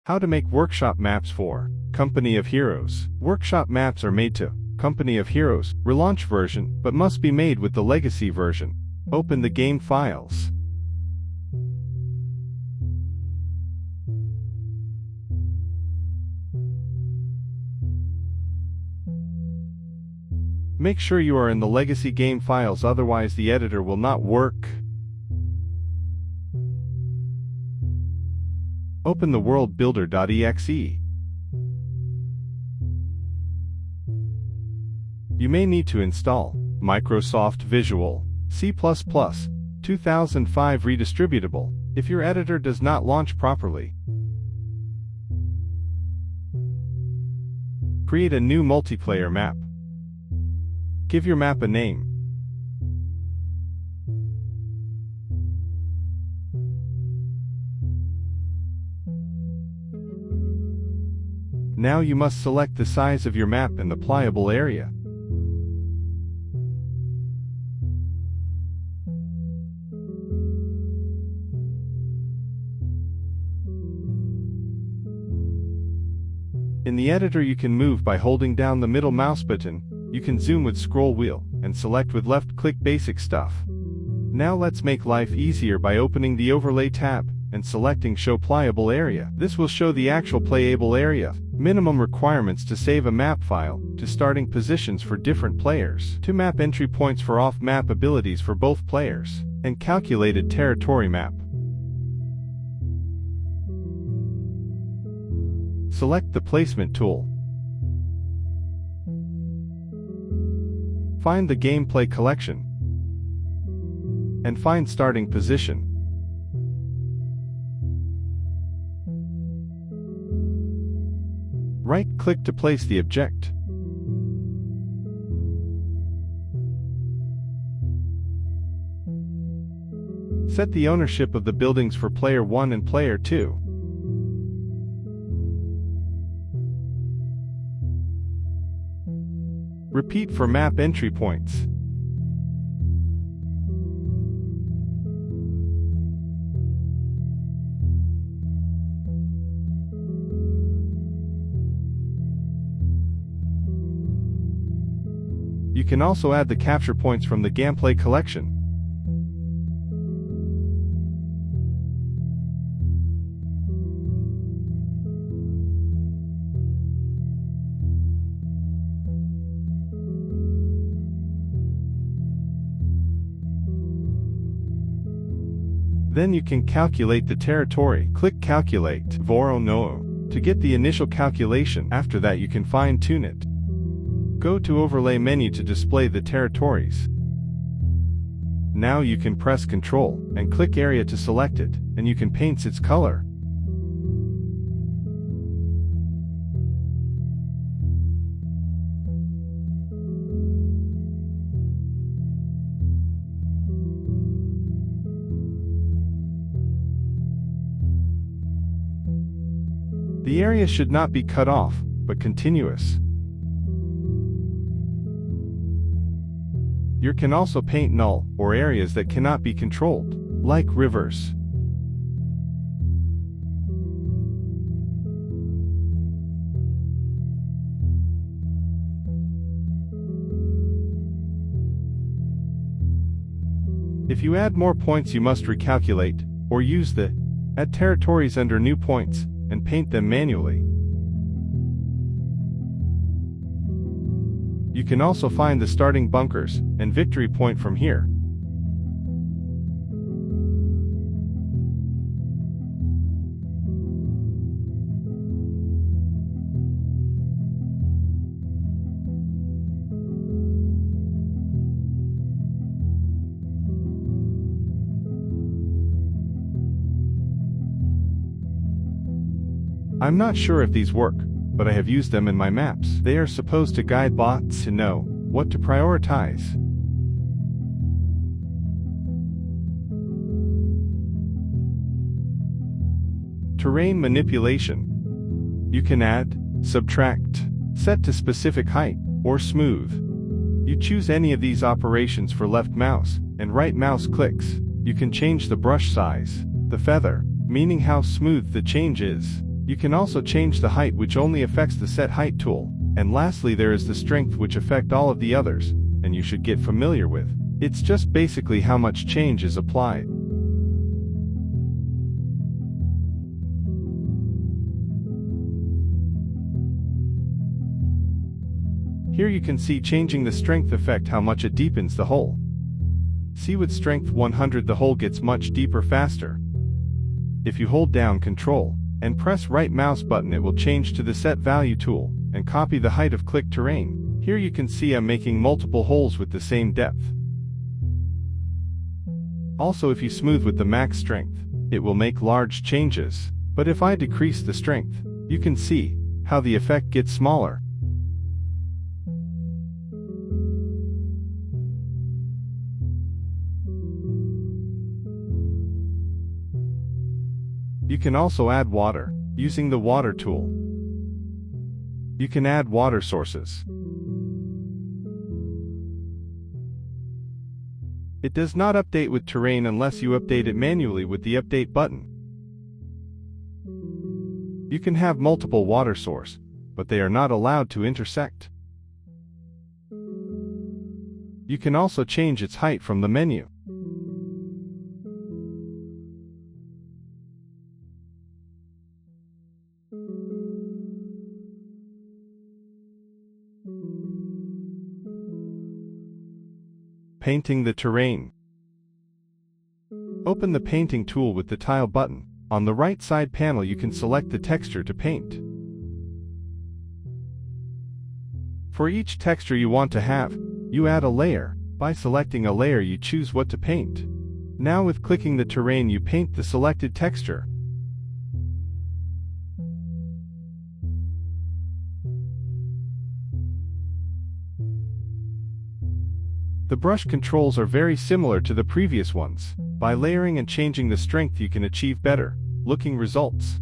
How to make workshop maps for Company of Heroes. Workshop maps are made to Company of Heroes relaunch version, but must be made with the legacy version. Open the game files. Make sure you are in the legacy game files, otherwise the editor will not work. Open the worldbuilder.exe. You may need to install Microsoft Visual C++ 2005 redistributable if your editor does not launch properly. Create a new multiplayer map. Give your map a name. Now you must select the size of your map and the pliable area. In the editor you can move by holding down the middle mouse button, you can zoom with scroll wheel, and select with left click basic stuff. Now let's make life easier by opening the overlay tab, and selecting show pliable area. This will show the actual playable area, minimum requirements to save a map file, to starting positions for different players, to map entry points for off-map abilities for both players, and calculated territory map. Select the placement tool. Find the gameplay collection, and find starting position. Right-click to place the object. Set the ownership of the buildings for Player 1 and Player 2. Repeat for map entry points. You can also add the capture points from the gameplay collection. Then you can calculate the territory. Click Calculate Vorono to get the initial calculation. After that you can fine-tune it. Go to Overlay menu to display the territories. Now you can press Ctrl and click Area to select it, and you can paint its color. The area should not be cut off, but continuous. You can also paint null, or areas that cannot be controlled, like rivers. If you add more points you must recalculate, or use the Add Territories under New Points, and paint them manually. You can also find the starting bunkers and victory point from here. I'm not sure if these work, but I have used them in my maps. They are supposed to guide bots to know what to prioritize. Terrain manipulation. You can add, subtract, set to specific height, or smooth. You choose any of these operations for left mouse and right mouse clicks. You can change the brush size, the feather, meaning how smooth the change is, You can also change the height, which only affects the set height tool. And lastly, there is the strength, which affect all of the others, and you should get familiar with. It's just basically how much change is applied. Here you can see changing the strength effect how much it deepens the hole. See, with strength 100 the hole gets much deeper faster. If you hold down Ctrl and press right mouse button, it will change to the set value tool and copy the height of click terrain. Here you can see I'm making multiple holes with the same depth. Also, if you smooth with the max strength, it will make large changes. But if I decrease the strength, you can see how the effect gets smaller. You can also add water, using the water tool. You can add water sources. It does not update with terrain unless you update it manually with the update button. You can have multiple water source, but they are not allowed to intersect. You can also change its height from the menu. Painting the terrain. Open the painting tool with the tile button. On the right side panel you can select the texture to paint. For each texture you want to have, you add a layer. By selecting a layer you choose what to paint. Now with clicking the terrain you paint the selected texture. The brush controls are very similar to the previous ones. By layering and changing the strength you can achieve better looking results.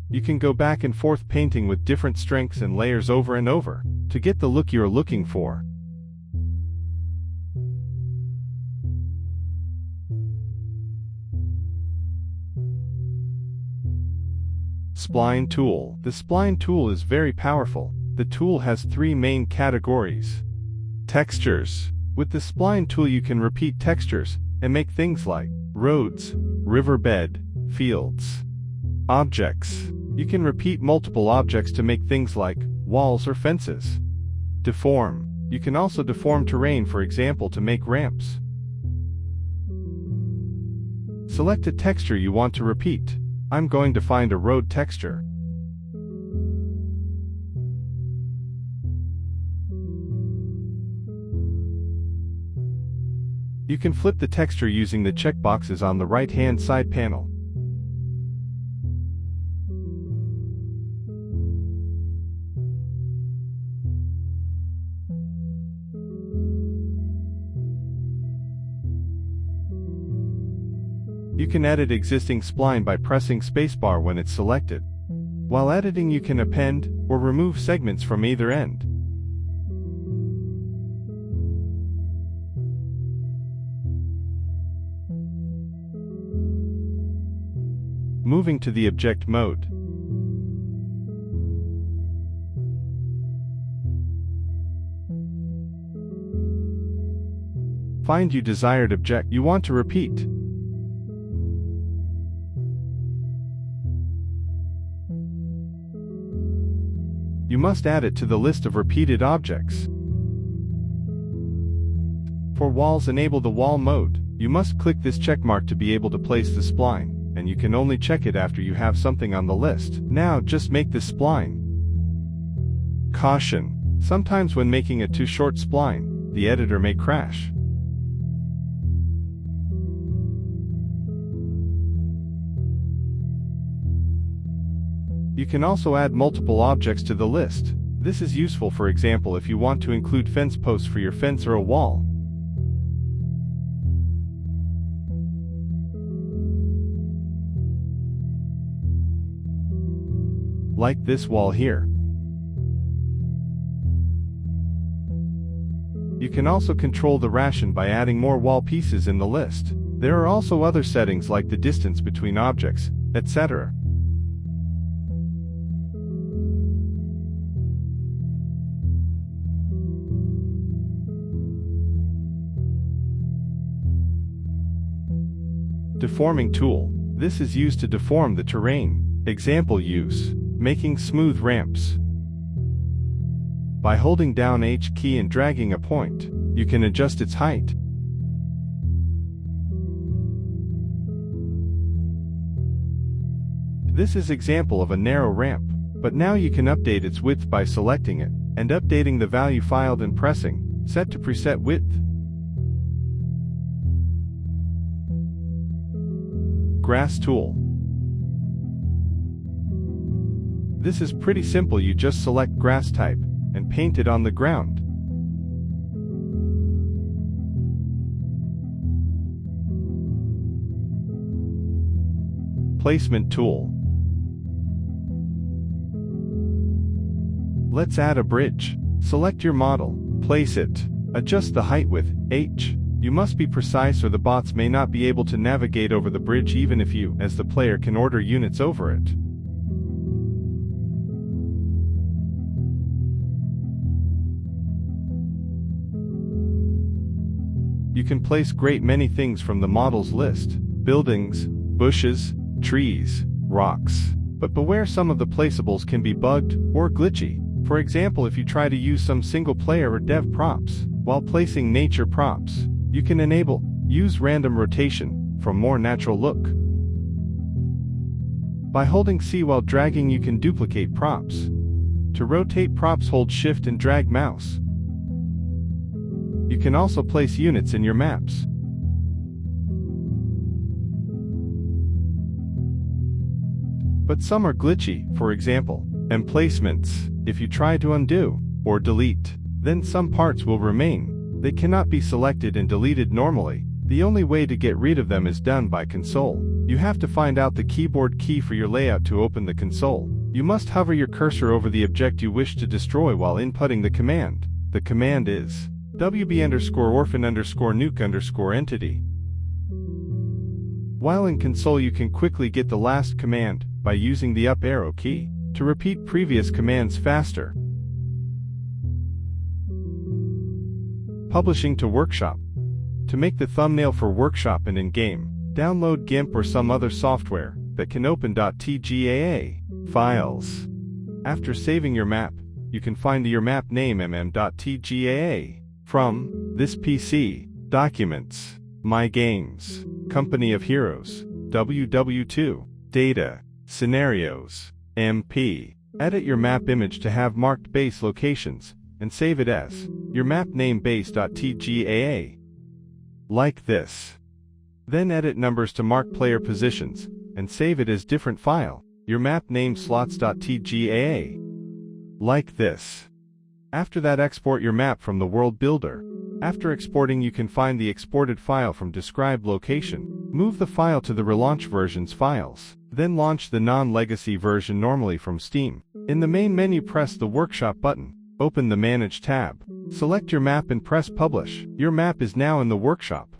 You can go back and forth painting with different strengths and layers over and over to get the look you're looking for. Spline tool. The spline tool is very powerful. The tool has three main categories. Textures. With the spline tool you can repeat textures and make things like roads, riverbed, fields. Objects. You can repeat multiple objects to make things like walls or fences. Deform. You can also deform terrain, for example, to make ramps. Select a texture you want to repeat. I'm going to find a road texture. You can flip the texture using the checkboxes on the right-hand side panel. You can edit existing spline by pressing spacebar when it's selected. While editing you can append or remove segments from either end. Moving to the object mode. Find your desired object you want to repeat. You must add it to the list of repeated objects. For walls, enable the wall mode. You must click this checkmark to be able to place the spline, and you can only check it after you have something on the list. Now just make the spline. Caution. Sometimes when making a too short spline, the editor may crash. You can also add multiple objects to the list. This is useful, for example, if you want to include fence posts for your fence or a wall. Like this wall here. You can also control the ration by adding more wall pieces in the list. There are also other settings like the distance between objects, etc. Deforming tool. This is used to deform the terrain. Example use: making smooth ramps. By holding down H key and dragging a point, you can adjust its height. This is example of a narrow ramp, but now you can update its width by selecting it, and updating the value filed and pressing Set to preset width. Grass tool. This is pretty simple, you just select grass type, and paint it on the ground. Placement tool. Let's add a bridge. Select your model, place it, adjust the height with H. You must be precise or the bots may not be able to navigate over the bridge even if you, as the player, can order units over it. You can place great many things from the models list: buildings, bushes, trees, rocks. But beware, some of the placeables can be bugged or glitchy. For example, if you try to use some single player or dev props while placing nature props, you can enable use random rotation for more natural look. By holding C while dragging, you can duplicate props. To rotate props, hold Shift and drag mouse. You can also place units in your maps. But some are glitchy, for example, emplacements. If you try to undo or delete, then some parts will remain. They cannot be selected and deleted normally. The only way to get rid of them is done by console. You have to find out the keyboard key for your layout to open the console. You must hover your cursor over the object you wish to destroy while inputting the command. The command is wb_orphan_nuke_entity. While in console, you can quickly get the last command by using the up arrow key to repeat previous commands faster. Publishing to Workshop. To make the thumbnail for Workshop and in-game, download GIMP or some other software that can open .tgaa files. After saving your map, you can find your map name mm.tgaa from this PC, Documents, My Games, Company of Heroes, WW2, Data, Scenarios, MP. Edit your map image to have marked base locations, and save it as your map name base.tgaa. Like this. Then edit numbers to mark player positions, and save it as different file, your map name slots.tgaa. Like this. After that, export your map from the world builder. After exporting, you can find the exported file from described location. Move the file to the relaunch versions files. Then launch the non-legacy version normally from Steam. In the main menu, press the Workshop button. Open the Manage tab. Select your map and press Publish. Your map is now in the Workshop.